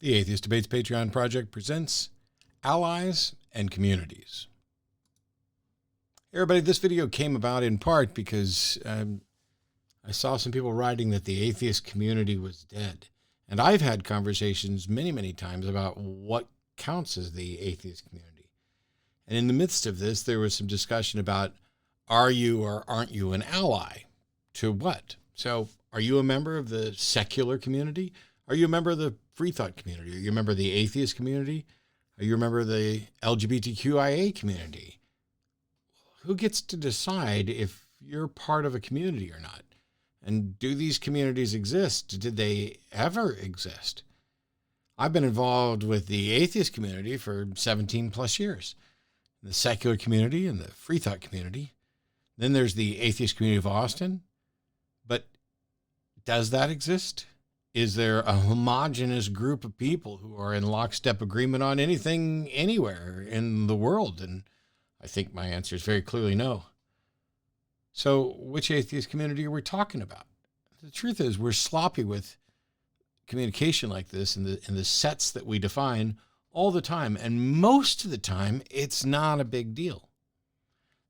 The Atheist Debates Patreon project presents Allies and Communities. Hey everybody, this video came about in part because I saw some people writing that the atheist community was dead. And I've had conversations many times about what counts as the atheist community. And in the midst of this, there was some discussion about, are you or aren't you an ally to what? So are you a member of the secular community? Are you a member of the free thought community? Are you a member of the atheist community? Are you a member of the LGBTQIA community? Who gets to decide if you're part of a community or not? And do these communities exist? Did they ever exist? I've been involved with the atheist community for 17 plus years. The secular community and the free thought community. Then there's the atheist community of Austin. But does that exist? Is there a homogenous group of people who are in lockstep agreement on anything, anywhere in the world? And I think my answer is very clearly no. So which atheist community are we talking about? The truth is we're sloppy with communication like this in the sets that we define all the time. And most of the time, it's not a big deal.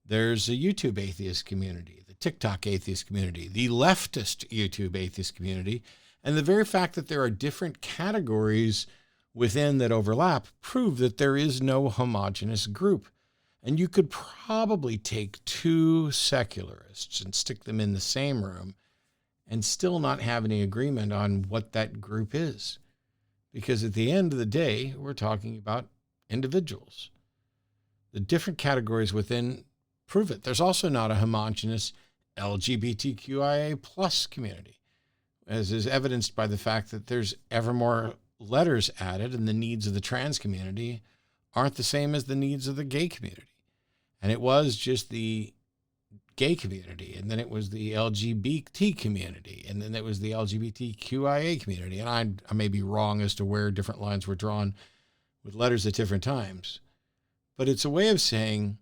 There's a YouTube atheist community, the TikTok atheist community, the leftist YouTube atheist community. And the very fact that there are different categories within that overlap prove that there is no homogeneous group. And you could probably take two secularists and stick them in the same room and still not have any agreement on what that group is. Because at the end of the day, we're talking about individuals. The different categories within prove it. There's also not a homogeneous LGBTQIA plus community, as is evidenced by the fact that there's ever more letters added and the needs of the trans community aren't the same as the needs of the gay community. And it was just the gay community, and then it was the LGBT community, and then it was the LGBTQIA community. And I may be wrong as to where different lines were drawn with letters at different times. But it's a way of saying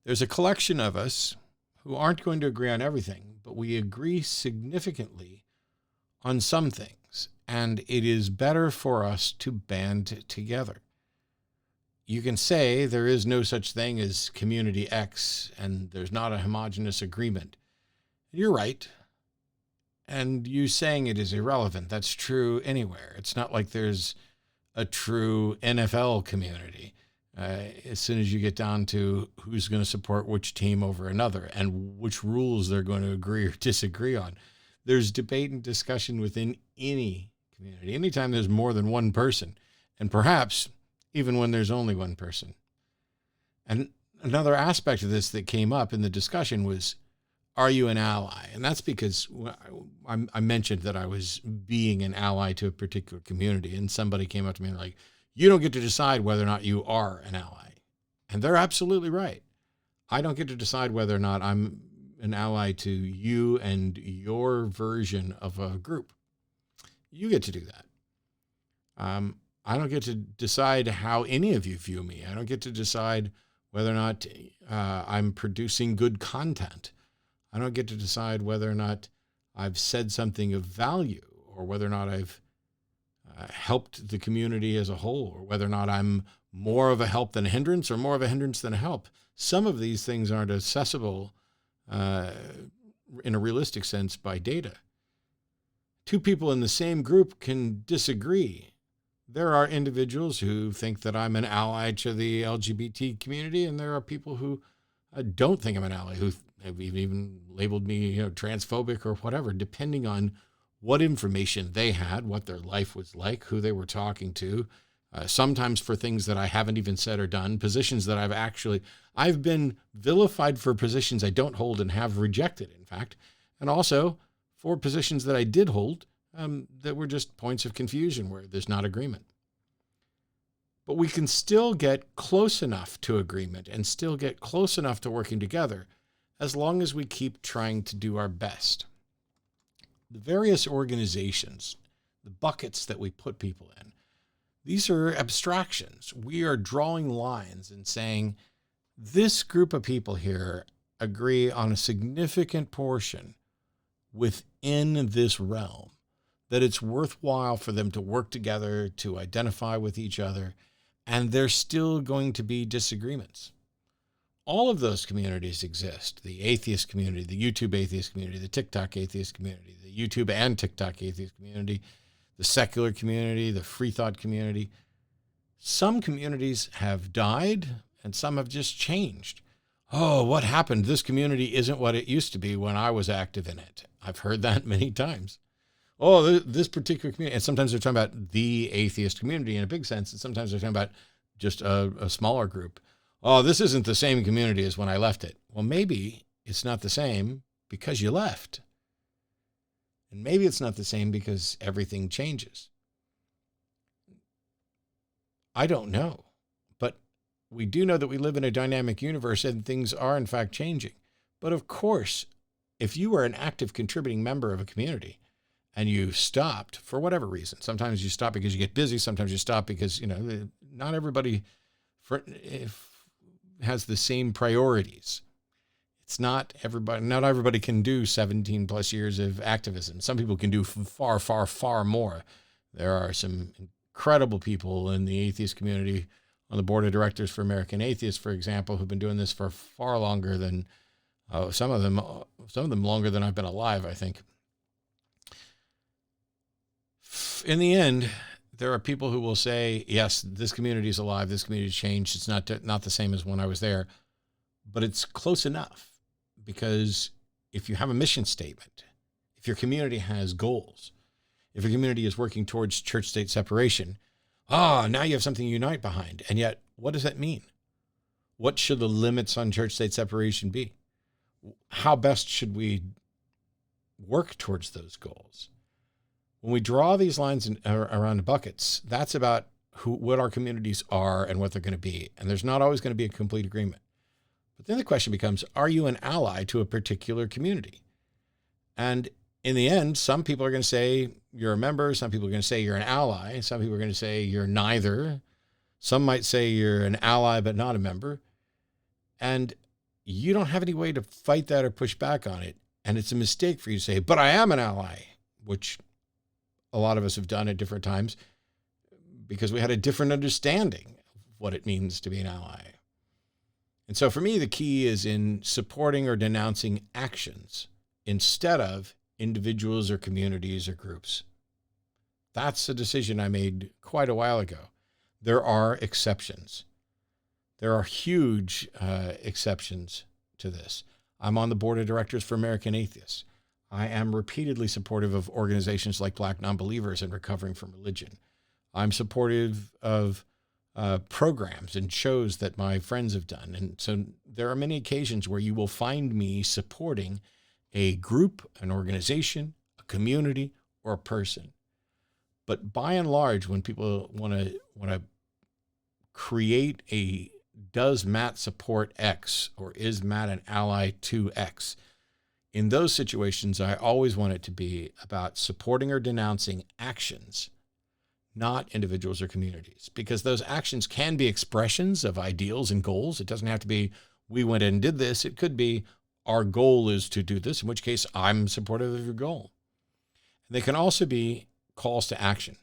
there's a collection of us who aren't going to agree on everything, but we agree significantly on some things. And it is better for us to band together. You can say there is no such thing as community X and there's not a homogeneous agreement. You're right. And you saying it is irrelevant. That's true anywhere. It's not like there's a true NFL community. As soon as you get down to who's going to support which team over another and which rules they're going to agree or disagree on, there's debate and discussion within any community. Anytime there's more than one person, and perhaps even when there's only one person. And another aspect of this that came up in the discussion was, are you an ally? And that's because I mentioned that I was being an ally to a particular community, and somebody came up to me and like, you don't get to decide whether or not you are an ally. And they're absolutely right. I don't get to decide whether or not I'm an ally to you and your version of a group. You get to do that. I don't get to decide how any of you view me. I don't get to decide whether or not I'm producing good content. I don't get to decide whether or not I've said something of value, or whether or not I've helped the community as a whole, or whether or not I'm more of a help than a hindrance, or more of a hindrance than a help. Some of these things aren't accessible in a realistic sense by data. Two people in the same group can disagree. There are individuals who think that I'm an ally to the LGBT community, and there are people who don't think I'm an ally, who have even labeled me, transphobic or whatever, depending on what information they had, what their life was like, who they were talking to, sometimes for things that I haven't even said or done, positions that I've been vilified for positions I don't hold and have rejected, in fact, and also for positions that I did hold that were just points of confusion where there's not agreement. But we can still get close enough to agreement and still get close enough to working together as long as we keep trying to do our best. The various organizations, the buckets that we put people in, these are abstractions. We are drawing lines and saying, this group of people here agree on a significant portion within this realm. that it's worthwhile for them to work together, to identify with each other, and there's still going to be disagreements. All of those communities exist. The atheist community, the YouTube atheist community, the TikTok atheist community, the YouTube and TikTok atheist community, the secular community, the free thought community. Some communities have died and some have just changed. Oh, what happened? This community isn't what it used to be when I was active in it. I've heard that many times. Oh, this particular community. And sometimes they're talking about the atheist community in a big sense. And sometimes they're talking about just a smaller group. Oh, this isn't the same community as when I left it. Well, maybe it's not the same because you left. And maybe it's not the same because everything changes. I don't know. But we do know that we live in a dynamic universe and things are in fact changing. But of course, if you are an active contributing member of a community and you stopped for whatever reason, sometimes you stop because you get busy, sometimes you stop because, not everybody has the same priorities. It's not everybody can do 17 plus years of activism. Some people can do far, far, far more. There are some incredible people in the atheist community on the board of directors for American Atheists, for example, who've been doing this for far longer than some of them longer than I've been alive, I think. In the end, there are people who will say, yes, this community is alive, this community has changed, it's not the same as when I was there, but it's close enough, because if you have a mission statement, if your community has goals, if your community is working towards church-state separation, now you have something to unite behind. And yet, what does that mean? What should the limits on church-state separation be? How best should we work towards those goals? When we draw these lines around the buckets, that's about what our communities are and what they're going to be. And there's not always going to be a complete agreement. But then the question becomes, are you an ally to a particular community? And in the end, some people are going to say you're a member. Some people are going to say you're an ally. Some people are going to say you're neither. Some might say you're an ally but not a member. And you don't have any way to fight that or push back on it. And it's a mistake for you to say, but I am an ally, which a lot of us have done at different times because we had a different understanding of what it means to be an ally. And so for me, the key is in supporting or denouncing actions instead of individuals or communities or groups. That's a decision I made quite a while ago. There are exceptions. There are huge exceptions to this. I'm on the board of directors for American Atheists. I am repeatedly supportive of organizations like Black Nonbelievers and Recovering from Religion. I'm supportive of programs and shows that my friends have done. And so there are many occasions where you will find me supporting a group, an organization, a community, or a person. But by and large, when people want to create a does Matt support X or is Matt an ally to X, in those situations, I always want it to be about supporting or denouncing actions, not individuals or communities, because those actions can be expressions of ideals and goals. It doesn't have to be, we went and did this. It could be, our goal is to do this, in which case I'm supportive of your goal. They can also be calls to action.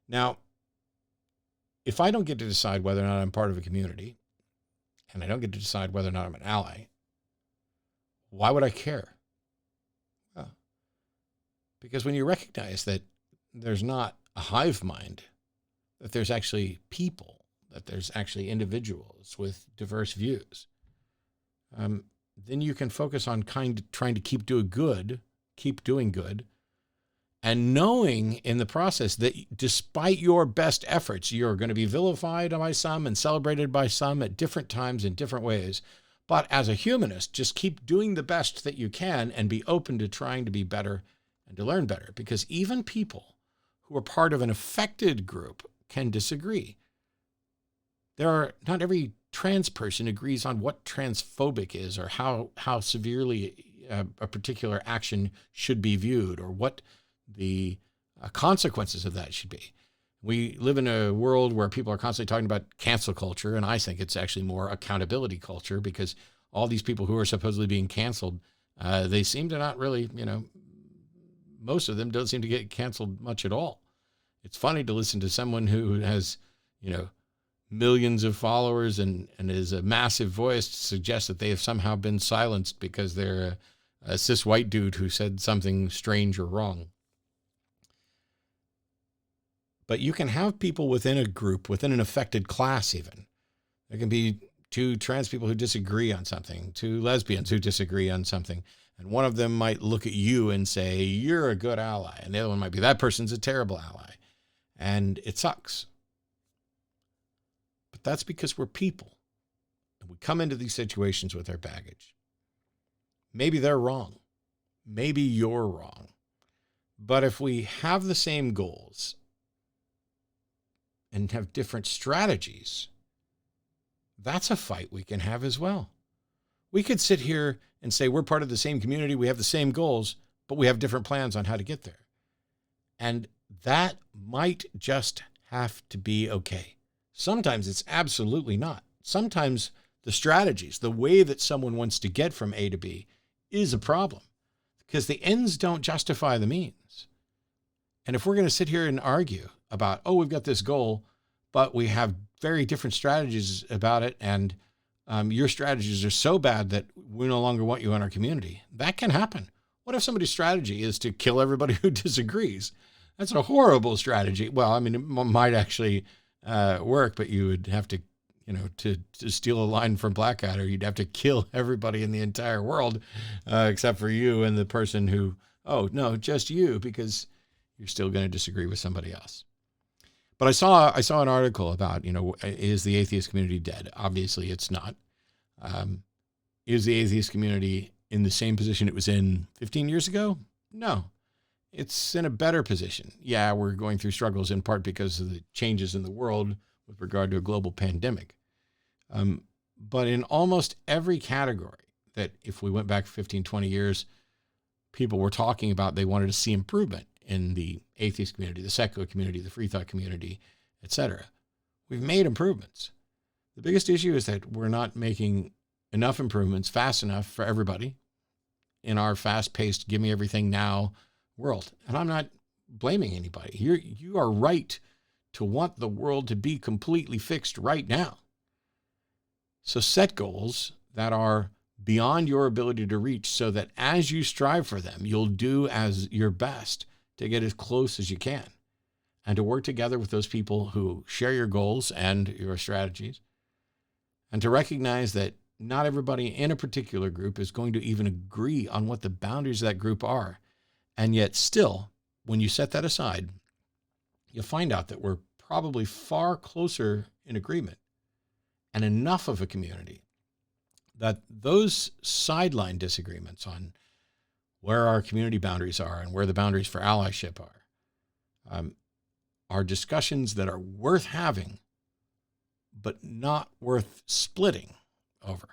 Now, if I don't get to decide whether or not I'm part of a community, and I don't get to decide whether or not I'm an ally, why would I care? Well, because when you recognize that there's not a hive mind, that there's actually people, that there's actually individuals with diverse views, then you can focus on trying to keep doing good, and knowing in the process that despite your best efforts, you're going to be vilified by some and celebrated by some at different times in different ways. But as a humanist, just keep doing the best that you can and be open to trying to be better and to learn better, because even people who are part of an affected group can disagree. Not every trans person agrees on what transphobic is or how severely a particular action should be viewed or what the consequences of that should be. We live in a world where people are constantly talking about cancel culture, and I think it's actually more accountability culture, because all these people who are supposedly being canceled, they seem to not really, most of them don't seem to get canceled much at all. It's funny to listen to someone who has, millions of followers and is a massive voice to suggest that they have somehow been silenced because they're a cis white dude who said something strange or wrong. But you can have people within a group, within an affected class even. There can be two trans people who disagree on something, two lesbians who disagree on something. And one of them might look at you and say, you're a good ally. And the other one might be, that person's a terrible ally. And it sucks. But that's because we're people. And we come into these situations with our baggage. Maybe they're wrong. Maybe you're wrong. But if we have the same goals and have different strategies, that's a fight we can have as well. We could sit here and say we're part of the same community, we have the same goals, but we have different plans on how to get there. And that might just have to be okay. Sometimes it's absolutely not. Sometimes the strategies, the way that someone wants to get from A to B is a problem because the ends don't justify the means. And if we're going to sit here and argue about, we've got this goal, but we have very different strategies about it, and your strategies are so bad that we no longer want you in our community, that can happen. What if somebody's strategy is to kill everybody who disagrees? That's a horrible strategy. Well, I mean, it might actually work, but you would have to, to steal a line from Blackadder, you'd have to kill everybody in the entire world except for you and the person who, no, just you, because you're still going to disagree with somebody else. But I saw an article about, is the atheist community dead? Obviously, it's not. Is the atheist community in the same position it was in 15 years ago? No. It's in a better position. Yeah, we're going through struggles in part because of the changes in the world with regard to a global pandemic. But in almost every category that if we went back 15, 20 years, people were talking about they wanted to see improvement in the atheist community, the secular community, the free thought community, etc. We've made improvements. The biggest issue is that we're not making enough improvements fast enough for everybody in our fast-paced, give me everything now world. And I'm not blaming anybody. You are right to want the world to be completely fixed right now. So set goals that are beyond your ability to reach so that as you strive for them, you'll do as your best to get as close as you can and to work together with those people who share your goals and your strategies, and to recognize that not everybody in a particular group is going to even agree on what the boundaries of that group are. And yet still, when you set that aside, you'll find out that we're probably far closer in agreement and enough of a community that those sideline disagreements on where our community boundaries are and where the boundaries for allyship are discussions that are worth having, but not worth splitting over.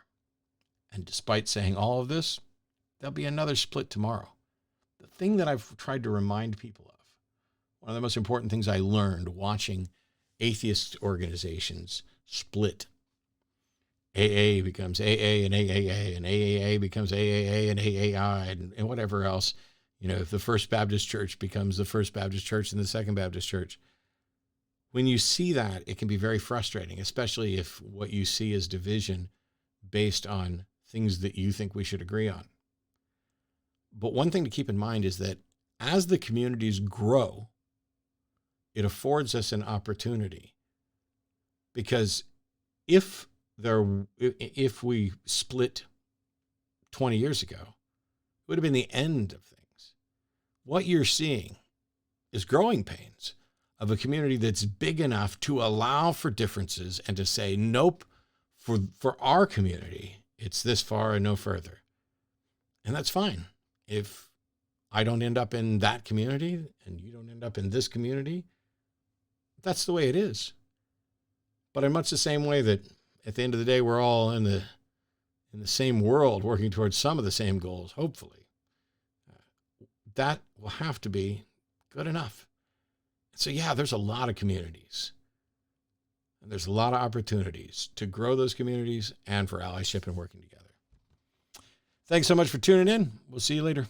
And despite saying all of this, there'll be another split tomorrow. The thing that I've tried to remind people of, one of the most important things I learned watching atheist organizations split. AA becomes AA and AAA, and AAA becomes AAA and AAI, and whatever else. If the First Baptist Church becomes the First Baptist Church and the Second Baptist Church. When you see that, it can be very frustrating, especially if what you see is division based on things that you think we should agree on. But one thing to keep in mind is that as the communities grow, it affords us an opportunity. Because if we split 20 years ago, it would have been the end of things. What you're seeing is growing pains of a community that's big enough to allow for differences and to say, nope, for our community, it's this far and no further. And that's fine. If I don't end up in that community and you don't end up in this community, that's the way it is. But in much the same way that at the end of the day, we're all in the same world working towards some of the same goals, hopefully, that will have to be good enough. So yeah, there's a lot of communities and there's a lot of opportunities to grow those communities and for allyship and working together. Thanks so much for tuning in. We'll see you later.